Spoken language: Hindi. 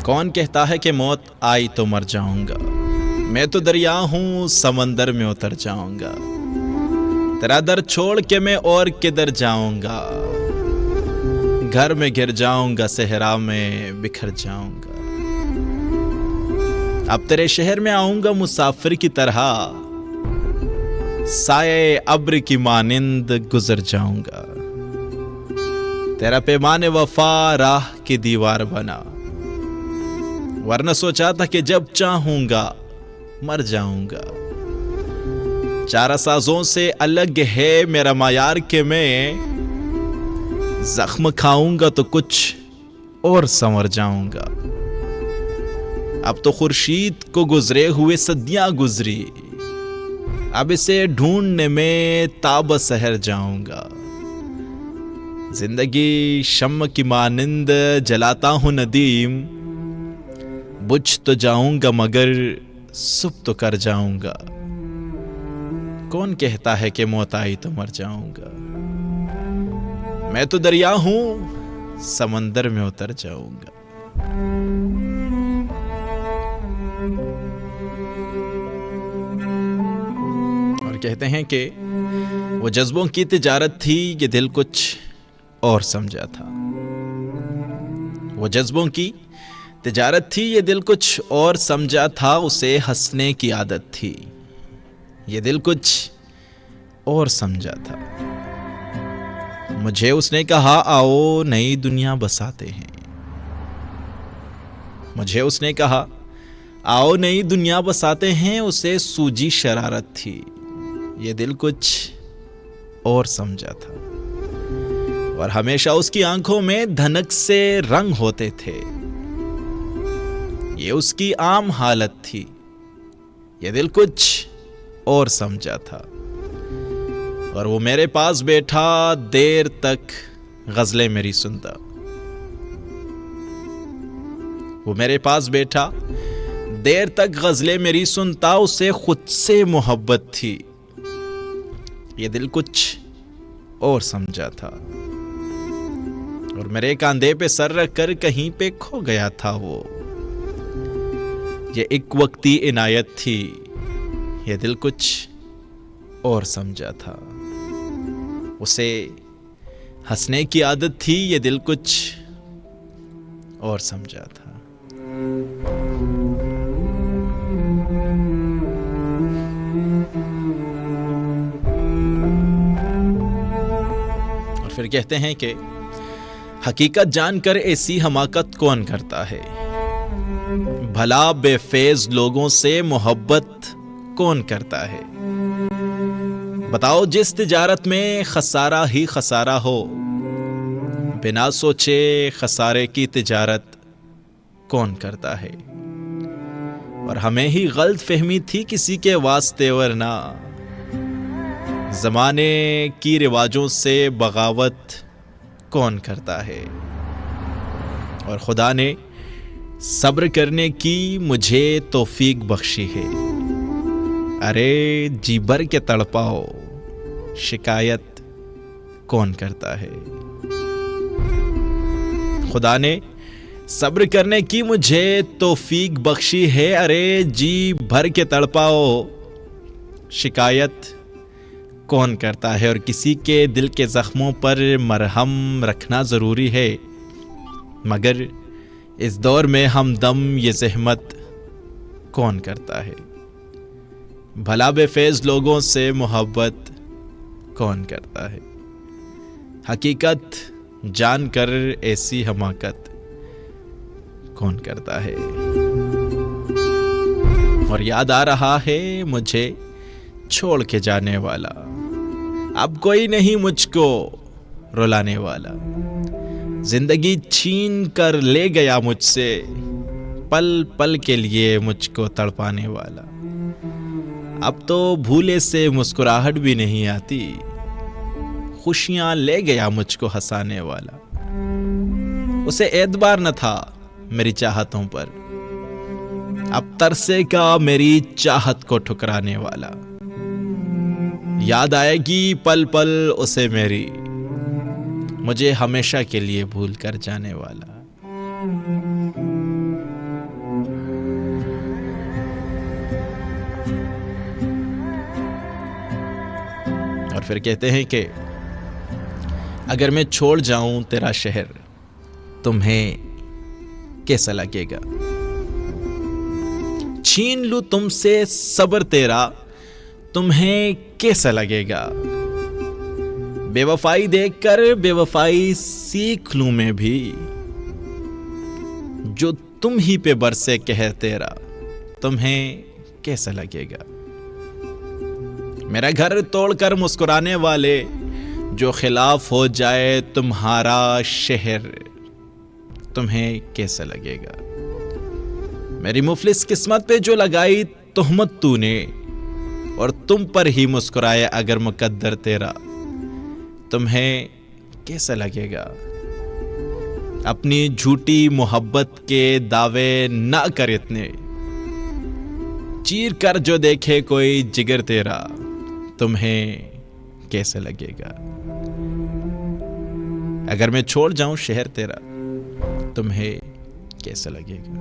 कौन कहता है कि मौत आई तो मर जाऊंगा। मैं तो दरिया हूं, समंदर में उतर जाऊंगा। तेरा दर छोड़ के मैं और किधर जाऊंगा। घर में गिर जाऊंगा, सहरा में बिखर जाऊंगा। अब तेरे शहर में आऊंगा मुसाफिर की तरह, साये अब्र की मानिंद गुजर जाऊंगा। तेरा पैमाने वफा राह की दीवार बना, वरना सोचा था कि जब चाहूंगा मर जाऊंगा। चारा साजों से अलग है मेरा मायार के मैं जख्म खाऊंगा तो कुछ और संवर जाऊंगा। अब तो खुर्शीद को गुजरे हुए सदियां गुजरी, अब इसे ढूंढने में ताब सहर जाऊंगा। जिंदगी शम्म की मानिंद जलाता हूं नदीम, बुझ तो जाऊंगा मगर सुब तो कर जाऊंगा। कौन कहता है कि मौत आई तो मर जाऊंगा। मैं तो दरिया हूं, समंदर में उतर जाऊंगा। और कहते हैं कि वो जज्बों की तिजारत थी, ये दिल कुछ और समझा था। वो जज्बों की तिजारत थी, ये दिल कुछ और समझा था। उसे हंसने की आदत थी, ये दिल कुछ और समझा था। मुझे उसने कहा आओ नई दुनिया बसाते हैं। मुझे उसने कहा आओ नई दुनिया बसाते हैं। उसे सूझी शरारत थी, ये दिल कुछ और समझा था। और हमेशा उसकी आंखों में धनक से रंग होते थे, ये उसकी आम हालत थी, ये दिल कुछ और समझा था। और वो मेरे पास बैठा देर तक गजलें मेरी सुनता। वो मेरे पास बैठा देर तक गजलें मेरी सुनता। उसे खुद से मोहब्बत थी, ये दिल कुछ और समझा था। और मेरे कांधे पे सर रख कर कहीं पे खो गया था वो, ये एक वक्ती इनायत थी, ये दिल कुछ और समझा था। उसे हंसने की आदत थी, ये दिल कुछ और समझा था। और फिर कहते हैं कि हकीकत जानकर ऐसी हमाकत कौन करता है। भला बेफेज लोगों से मोहब्बत कौन करता है। बताओ जिस तिजारत में खसारा ही खसारा हो, बिना सोचे खसारे की तिजारत कौन करता है। और हमें ही गलत फहमी थी किसी के वास्ते, वरना जमाने की रिवाजों से बगावत कौन करता है। और खुदा ने सब्र करने की मुझे तौफीक बख्शी है। अरे जी भर के तड़पाओ, शिकायत कौन करता है। खुदा ने सब्र करने की मुझे तौफीक बख्शी है। अरे जी भर के तड़पाओ, शिकायत कौन करता है। और किसी के दिल के जख्मों पर मरहम रखना ज़रूरी है, मगर इस दौर में हमदम ये ज़हमत कौन करता है। भला बेफेज लोगों से मोहब्बत कौन करता है। हकीकत जानकर ऐसी हमाकत कौन करता है। और याद आ रहा है मुझे छोड़ के जाने वाला, अब कोई नहीं मुझको रुलाने वाला। जिंदगी छीन कर ले गया मुझसे, पल पल के लिए मुझको तड़पाने वाला। अब तो भूले से मुस्कुराहट भी नहीं आती, खुशियां ले गया मुझको हंसाने वाला। उसे एतबार न था मेरी चाहतों पर, अब तरसेगा मेरी चाहत को ठुकराने वाला। याद आएगी पल पल उसे मेरी, मुझे हमेशा के लिए भूल कर जाने वाला। और फिर कहते हैं कि अगर मैं छोड़ जाऊं तेरा शहर, तुम्हें कैसा लगेगा? छीन लूं तुमसे सब्र तेरा, तुम्हें कैसा लगेगा? बेवफाई देखकर बेवफाई सीख लूं मैं भी, जो तुम ही पे बरसे कह तेरा, तुम्हें कैसा लगेगा? मेरा घर तोड़कर मुस्कुराने वाले, जो खिलाफ हो जाए तुम्हारा शहर, तुम्हें कैसा लगेगा? मेरी मुफलिस किस्मत पे जो लगाई तोहमत तूने, और तुम पर ही मुस्कुराया अगर मुकद्दर तेरा, तुम्हें कैसा लगेगा? अपनी झूठी मोहब्बत के दावे ना कर इतने, चीर कर जो देखे कोई जिगर तेरा, तुम्हें कैसा लगेगा? अगर मैं छोड़ जाऊं शहर तेरा, तुम्हें कैसा लगेगा?